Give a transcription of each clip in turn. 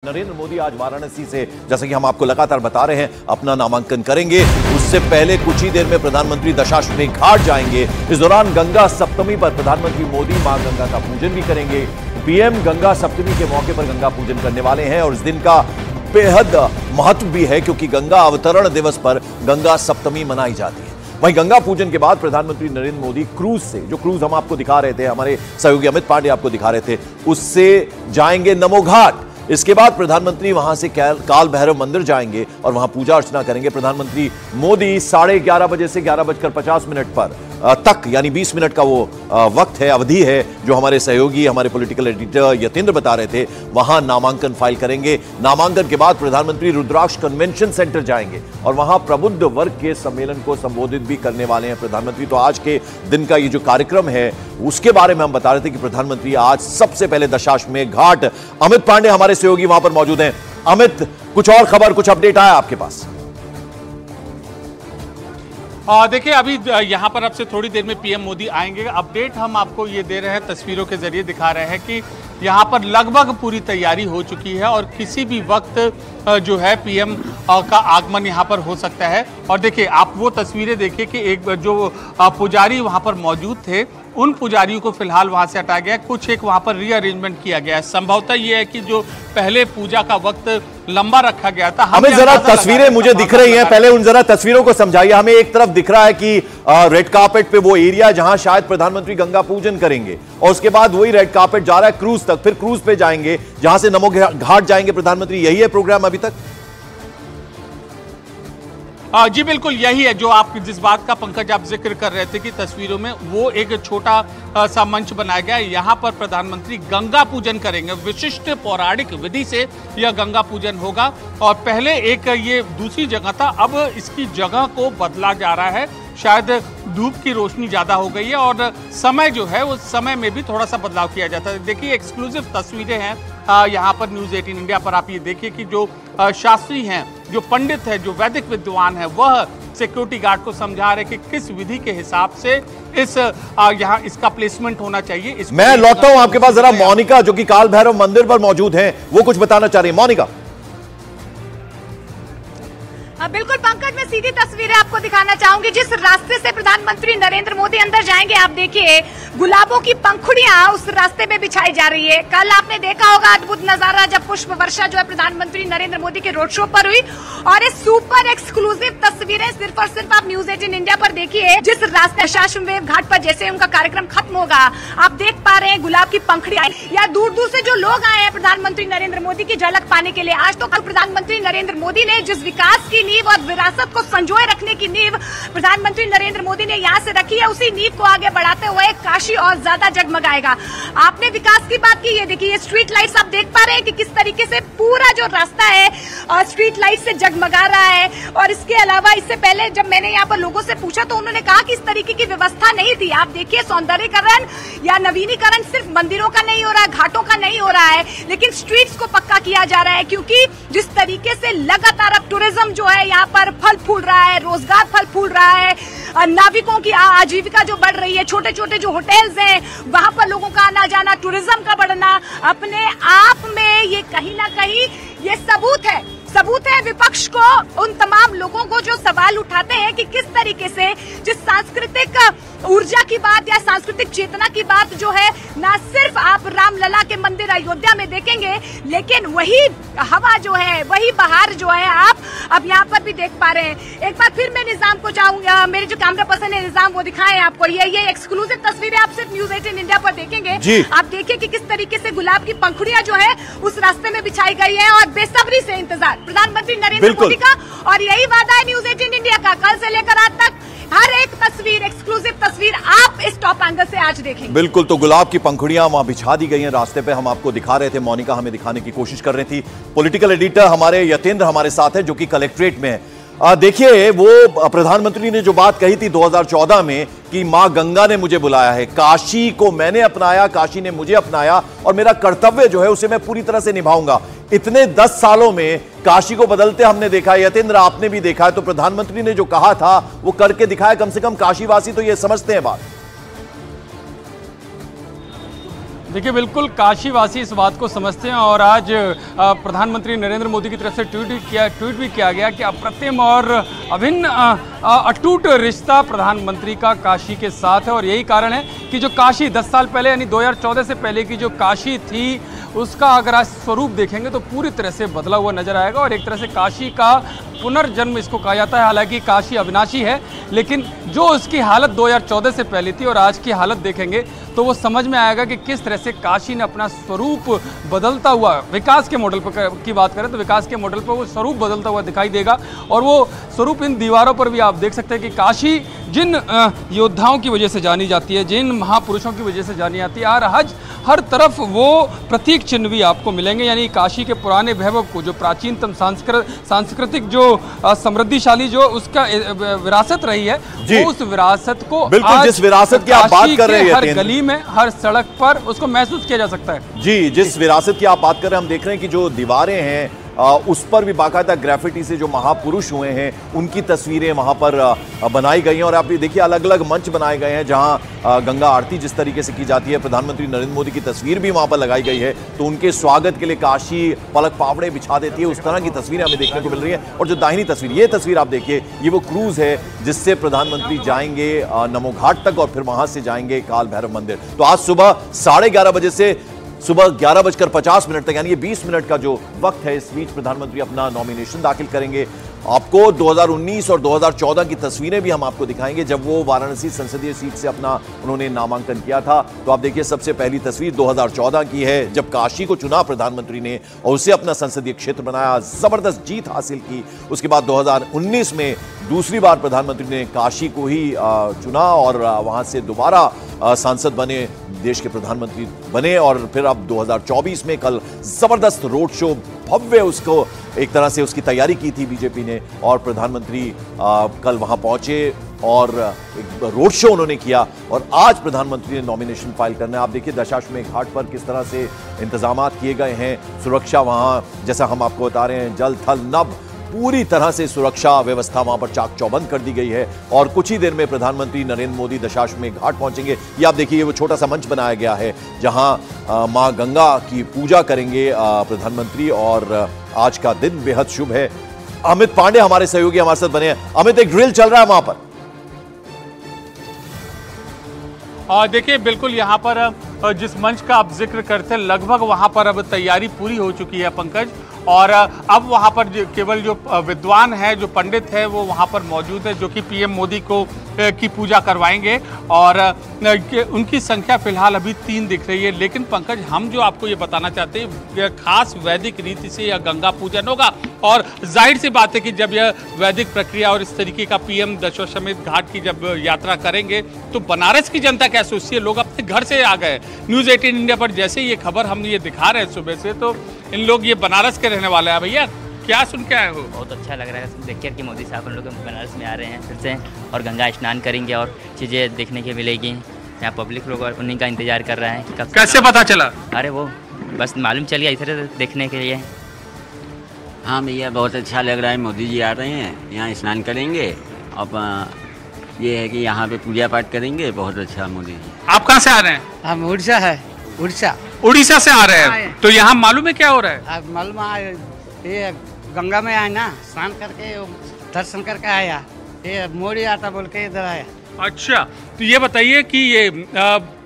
नरेंद्र मोदी आज वाराणसी से, जैसा कि हम आपको लगातार बता रहे हैं, अपना नामांकन करेंगे। उससे पहले कुछ ही देर में प्रधानमंत्री दशाश्वमेध घाट जाएंगे। इस दौरान गंगा सप्तमी पर प्रधानमंत्री मोदी मां गंगा का पूजन भी करेंगे। पीएम गंगा सप्तमी के मौके पर गंगा पूजन करने वाले हैं और इस दिन का बेहद महत्व भी है क्योंकि गंगा अवतरण दिवस पर गंगा सप्तमी मनाई जाती है। वहीं गंगा पूजन के बाद प्रधानमंत्री नरेंद्र मोदी क्रूज से, जो क्रूज हम आपको दिखा रहे थे, हमारे सहयोगी अमित पांडे आपको दिखा रहे थे, उससे जाएंगे नमो घाट। इसके बाद प्रधानमंत्री वहां से काल भैरव मंदिर जाएंगे और वहां पूजा अर्चना करेंगे। प्रधानमंत्री मोदी 11:30 बजे से 11:50 पर तक, यानी 20 मिनट का वो वक्त है, अवधि है, जो हमारे सहयोगी, हमारे पॉलिटिकल एडिटर यतेंद्र बता रहे थे, वहां नामांकन फाइल करेंगे। नामांकन के बाद प्रधानमंत्री रुद्राक्ष कन्वेंशन सेंटर जाएंगे और वहां प्रबुद्ध वर्ग के सम्मेलन को संबोधित भी करने वाले हैं प्रधानमंत्री। तो आज के दिन का ये जो कार्यक्रम है उसके बारे में हम बता रहे थे कि प्रधानमंत्री आज सबसे पहले दशाश्वमेध घाट। अमित पांडे हमारे सहयोगी वहां पर मौजूद हैं। अमित, कुछ और खबर, कुछ अपडेट आया आपके पास? देखिए, अभी यहाँ पर अब से थोड़ी देर में पीएम मोदी आएंगे। अपडेट हम आपको ये दे रहे हैं, तस्वीरों के जरिए दिखा रहे हैं कि यहाँ पर लगभग पूरी तैयारी हो चुकी है और किसी भी वक्त जो है पीएम का आगमन यहाँ पर हो सकता है। और देखिए, आप वो तस्वीरें देखिए कि एक जो पुजारी वहाँ पर मौजूद थे, उन पुजारियों को फिलहाल वहां से हटाया गया है। कुछ एक वहां पर रीअरेंजमेंट किया गया है। संभवतः ये है कि जो पहले पूजा का वक्त लंबा रखा गया था, हमें जरा तस्वीरें मुझे दिख रही हैं, पहले उन जरा तस्वीरों को समझाइए हमें। एक तरफ दिख रहा है कि रेड कार्पेट पे वो एरिया जहां शायद प्रधानमंत्री गंगा पूजन करेंगे और उसके बाद वही रेड कार्पेट जा रहा है क्रूज तक, फिर क्रूज पे जाएंगे जहां से नमो घाट जाएंगे प्रधानमंत्री। यही है प्रोग्राम अभी तक? जी बिल्कुल, यही है जो आप जिस बात का पंकज आप जिक्र कर रहे थे कि तस्वीरों में वो एक छोटा सा मंच बनाया गया है। यहाँ पर प्रधानमंत्री गंगा पूजन करेंगे। विशिष्ट पौराणिक विधि से यह गंगा पूजन होगा और पहले एक ये दूसरी जगह था, अब इसकी जगह को बदला जा रहा है। शायद धूप की रोशनी ज्यादा हो गई है और समय जो है उस समय में भी थोड़ा सा बदलाव किया जाता है। देखिए, एक्सक्लूसिव तस्वीरें हैं यहाँ पर न्यूज़ 18 इंडिया पर। आप ये देखिए कि जो शास्त्री हैं, जो पंडित है, जो वैदिक विद्वान है, वह सिक्योरिटी गार्ड को समझा रहे कि किस विधि के हिसाब से इस यहाँ इसका प्लेसमेंट होना चाहिए। मैं लौटता हूँ आपके पास, जरा मोनिका जो कि काल भैरव मंदिर पर मौजूद हैं, वो कुछ बताना चाह रही है। मोनिका। बिल्कुल पंकज, मैं सीधी तस्वीरें आपको दिखाना चाहूंगी। जिस रास्ते से प्रधानमंत्री नरेंद्र मोदी अंदर जाएंगे, आप देखिए गुलाबों की पंखुड़ियां उस रास्ते में बिछाई जा रही है। कल आपने देखा होगा अद्भुत नजारा जब पुष्प वर्षा जो है प्रधानमंत्री नरेंद्र मोदी के रोड शो पर हुई। और ये सुपर एक्सक्लूसिव तस्वीरें सिर्फ और सिर्फ आप न्यूज़ 18 इंडिया पर देखिए। जिस रास्ते दशाश्वमेध घाट पर जैसे उनका कार्यक्रम खत्म होगा, आप देख पा रहे हैं गुलाब की पंखुड़ियां, या दूर दूर से जो लोग आए हैं प्रधानमंत्री नरेंद्र मोदी की झलक पाने के लिए। आज तो कल प्रधानमंत्री नरेंद्र मोदी ने जिस विकास की नींव और विरासत को संजोए रखने की नींव प्रधानमंत्री नरेंद्र मोदी ने यहाँ से रखी है, उसी नींव को आगे बढ़ाते हुए काशी और ज्यादा जगमगाएगा। आपने विकास की बात की, ये देखिए स्ट्रीट लाइट्स आप देख पा रहे हैं कि किस तरीके से पूरा जो रास्ता है और स्ट्रीट लाइट से जगमगा रहा है। और इसके अलावा इससे पहले जब मैंने यहाँ पर लोगों से पूछा तो उन्होंने कहा कि इस तरीके की व्यवस्था नहीं थी। आप देखिए, सौंदर्यीकरण या नवीनीकरण सिर्फ मंदिरों का नहीं हो रहा है, घाटों का नहीं हो रहा है, लेकिन स्ट्रीट्स को पक्का किया जा रहा है। क्योंकि जिस तरीके से लगातार अब टूरिज्म जो है यहाँ पर फल फूल रहा है, रोजगार फल फूल रहा है, नाविकों की आजीविका जो बढ़ रही है, छोटे छोटे जो होटल्स हैं वहां पर लोगों का आना जाना, टूरिज्म का बढ़ना, अपने आप में ये कहीं ना कहीं ये सबूत है विपक्ष को, उन तमाम लोगों को जो सवाल उठाते हैं कि किस तरीके से जिस सांस्कृतिक ऊर्जा की बात या सांस्कृतिक चेतना की बात जो है ना सिर्फ आप रामलला के मंदिर अयोध्या में देखेंगे, लेकिन वही हवा जो है, वही बहार जो है आप अब यहाँ पर भी देख पा रहे हैं। एक बार फिर मैं निजाम को चाहूंगा, मेरे जो कैमरा पर्सन है निजाम, वो दिखाएं आपको। ये एक्सक्लूसिव तस्वीरें आप सिर्फ न्यूज़ 18 इंडिया पर देखेंगे। आप देखिए कि किस तरीके से गुलाब की पंखुड़ियां जो है उस रास्ते में बिछाई गई है और बेसब्री से इंतजार प्रधानमंत्री नरेंद्र मोदी का। और यही वादा है न्यूज़ 18 इंडिया का, कल से लेकर आज तक हर एक तस्वीर, एक्सक्लूसिव तस्वीर आप इस टॉप एंगल से आज देखेंगे। बिल्कुल, तो गुलाब की पंखुड़ियां वहां बिछा दी गई हैं रास्ते पे, हम आपको दिखा रहे थे। मोनिका हमें दिखाने की कोशिश कर रही थी। पॉलिटिकल एडिटर हमारे यतेंद्र हमारे साथ है जो कि कलेक्ट्रेट में है। देखिए, वो प्रधानमंत्री ने जो बात कही थी 2014 में कि मां गंगा ने मुझे बुलाया है, काशी को मैंने अपनाया, काशी ने मुझे अपनाया और मेरा कर्तव्य जो है उसे मैं पूरी तरह से निभाऊंगा। इतने 10 सालों में काशी को बदलते हमने देखा है, यतेंद्र आपने भी देखा है। तो प्रधानमंत्री ने जो कहा था वो करके दिखाया, कम से कम काशीवासी तो ये समझते हैं बात। देखिए, बिल्कुल काशीवासी इस बात को समझते हैं और आज प्रधानमंत्री नरेंद्र मोदी की तरफ से ट्वीट भी किया गया कि अप्रतिम और अभिन्न अटूट रिश्ता प्रधानमंत्री का काशी के साथ है। और यही कारण है कि जो काशी 10 साल पहले यानी 2014 से पहले की जो काशी थी, उसका अगर आज स्वरूप देखेंगे तो पूरी तरह से बदला हुआ नजर आएगा। और एक तरह से काशी का पुनर्जन्म इसको कहा जाता है। हालांकि काशी अविनाशी है, लेकिन जो उसकी हालत 2014 से पहले थी और आज की हालत देखेंगे तो वो समझ में आएगा कि किस तरह से काशी ने अपना स्वरूप बदलता हुआ, विकास के मॉडल पर की बात करें तो विकास के मॉडल पर वो स्वरूप बदलता हुआ दिखाई देगा। और वो स्वरूप इन दीवारों पर भी आप देख सकते हैं कि काशी जिन योद्धाओं की वजह से जानी जाती है, जिन महापुरुषों की वजह से जानी जाती है, हर तरफ वो प्रतीक चिन्ह भी आपको मिलेंगे। यानी काशी के पुराने वैभव को, जो प्राचीनतम सांस्कृतिक जो समृद्धिशाली जो उसका विरासत रही है, वो उस विरासत को बिल्कुल जिस विरासत की आप बात कर रहे हैं, हर गली में, हर सड़क पर उसको महसूस किया जा सकता है। जी, जिस विरासत की आप बात कर रहे हैं, हम देख रहे हैं कि जो दीवारें हैं उस पर भी बाकायदा ग्राफिटी से जो महापुरुष हुए हैं उनकी तस्वीरें वहां पर बनाई गई हैं। और आप ये देखिए, अलग अलग मंच बनाए गए हैं जहां गंगा आरती जिस तरीके से की जाती है, प्रधानमंत्री नरेंद्र मोदी की तस्वीर भी वहां पर लगाई गई है। तो उनके स्वागत के लिए काशी पलक पावड़े बिछा देती है, उस तरह की तस्वीरें हमें देखने को मिल रही है। और जो दाहिनी तस्वीर, ये तस्वीर आप देखिए, ये वो क्रूज है जिससे प्रधानमंत्री जाएंगे नमो घाट तक और फिर वहां से जाएंगे काल भैरव मंदिर। तो आज सुबह 11:30 बजे से सुबह 11:50 तक, यानी ये 20 मिनट का जो वक्त है, इस बीच प्रधानमंत्री अपना नॉमिनेशन दाखिल करेंगे। आपको 2019 और 2014 की तस्वीरें भी हम आपको दिखाएंगे, जब वो वाराणसी संसदीय सीट से अपना उन्होंने नामांकन किया था। तो आप देखिए, सबसे पहली तस्वीर 2014 की है, जब काशी को चुना प्रधानमंत्री ने और उसे अपना संसदीय क्षेत्र बनाया, जबरदस्त जीत हासिल की। उसके बाद 2019 में दूसरी बार प्रधानमंत्री ने काशी को ही चुना और वहां से दोबारा सांसद बने, देश के प्रधानमंत्री बने। और फिर अब 2024 में कल जबरदस्त रोड शो, भव्य, उसको एक तरह से उसकी तैयारी की थी बीजेपी ने, और प्रधानमंत्री कल वहां पहुंचे और एक रोड शो उन्होंने किया। और आज प्रधानमंत्री ने नॉमिनेशन फाइल करना है। आप देखिए दशाश्वमेध घाट पर किस तरह से इंतजाम किए गए हैं, सुरक्षा वहां, जैसा हम आपको बता रहे हैं, जल थल नभ पूरी तरह से सुरक्षा व्यवस्था वहां पर चाक चौबंद कर दी गई है। और कुछ ही देर में प्रधानमंत्री नरेंद्र मोदी दशाश्वमेध घाट पहुंचेंगे। ये आप देखिए, वो छोटा सा मंच बनाया गया है जहां मां गंगा की पूजा करेंगे प्रधानमंत्री। और आज का दिन बेहद शुभ है। अमित पांडे हमारे सहयोगी हमारे साथ बने हैं। अमित, एक ड्रिल चल रहा है वहां पर। देखिए, बिल्कुल यहाँ पर जिस मंच का आप जिक्र करते हैं, लगभग वहाँ पर अब तैयारी पूरी हो चुकी है पंकज। और अब वहाँ पर केवल जो विद्वान है, जो पंडित है, वो वहाँ पर मौजूद है, जो कि पीएम मोदी को की पूजा करवाएंगे। और उनकी संख्या फिलहाल अभी 3 दिख रही है। लेकिन पंकज, हम जो आपको ये बताना चाहते हैं, खास वैदिक रीति से यह गंगा पूजन होगा। और जाहिर सी बात है कि जब यह वैदिक प्रक्रिया और इस तरीके का पीएम दशाश्वमेध घाट की जब यात्रा करेंगे, तो बनारस की जनता क्या सोचती है। लोग अपने घर से आ गए। न्यूज़ 18 इंडिया पर जैसे ये खबर हम ये दिखा रहे हैं सुबह से, तो इन लोग ये बनारस के रहने वाले हैं। भैया, क्या सुन के आए हो? बहुत अच्छा लग रहा है देखकर कि मोदी साहब हम लोग बनारस में आ रहे हैं फिर से, और गंगा स्नान करेंगे और चीज़ें देखने की मिलेगी। यहाँ पब्लिक लोग उन्हीं का इंतजार कर रहे हैं कि कब। कैसे पता चला? अरे वो बस मालूम चल गया इधर देखने के लिए। हाँ भैया, बहुत अच्छा लग रहा है। मोदी जी आ रहे हैं, यहाँ स्नान करेंगे। अब ये है कि यहाँ पे पूजा पाठ करेंगे। बहुत अच्छा मोदी जी। आप कहाँ से आ रहे हैं? हम उड़ीसा है। उड़ीसा से आ रहे हैं। तो यहाँ मालूम है क्या हो रहा है? मालूम है, ये गंगा में आए ना, स्नान करके दर्शन करके आया। ये मोदी आता बोल के इधर आया। अच्छा, तो ये बताइए कि ये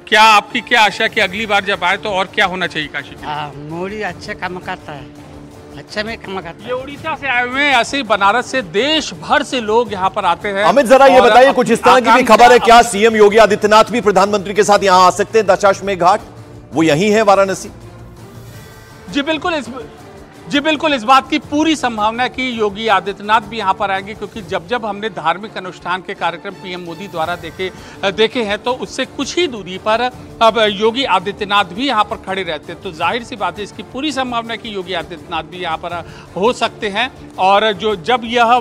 क्या आपकी क्या आशा कि अगली बार जब आए तो और क्या होना चाहिए काशी के? मोदी अच्छे काम करता है, अच्छे में काम करता है। ये उड़ीसा से आए हुए हैं, ऐसे बनारस से देश भर से लोग यहाँ पर आते हैं। अमित, जरा ये बताइए, कुछ इस तरह की भी खबर है क्या सीएम योगी आदित्यनाथ भी प्रधानमंत्री के साथ यहाँ आ सकते हैं दशाश्वमेध घाट? वो यही है वाराणसी? जी बिल्कुल, इस बात की पूरी संभावना है कि योगी आदित्यनाथ भी यहाँ पर आएंगे, क्योंकि जब हमने धार्मिक अनुष्ठान के कार्यक्रम पीएम मोदी द्वारा देखे हैं, तो उससे कुछ ही दूरी पर अब योगी आदित्यनाथ भी यहाँ पर खड़े रहते हैं। तो जाहिर सी बात है, इसकी पूरी संभावना है कि योगी आदित्यनाथ भी यहाँ पर हो सकते हैं। और जब यह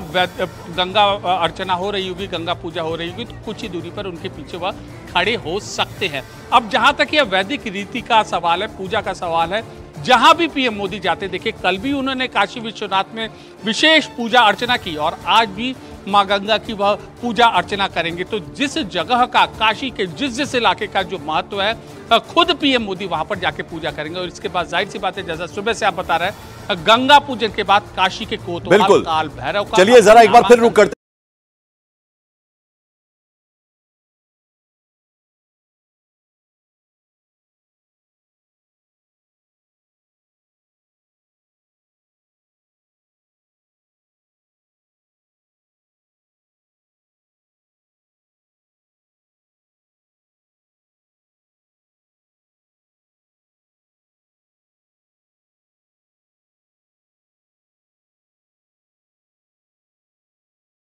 गंगा अर्चना हो रही होगी, गंगा पूजा हो रही होगी, तो कुछ ही दूरी पर उनके पीछे वह खड़े हो सकते हैं। अब जहाँ तक यह वैदिक रीति का सवाल है, पूजा का सवाल है, जहां भी पीएम मोदी जाते, देखिए कल भी उन्होंने काशी विश्वनाथ में विशेष पूजा अर्चना की और आज भी माँ गंगा की वह पूजा अर्चना करेंगे। तो जिस जगह का, काशी के जिस इलाके का जो महत्व है, खुद पीएम मोदी वहां पर जाके पूजा करेंगे। और इसके बाद जाहिर सी बात है, जैसा सुबह से आप बता रहे हैं, गंगा पूजन के बाद काशी के कोतवाल, काल भैरव का, चलिए जरा एक बार फिर रुक करते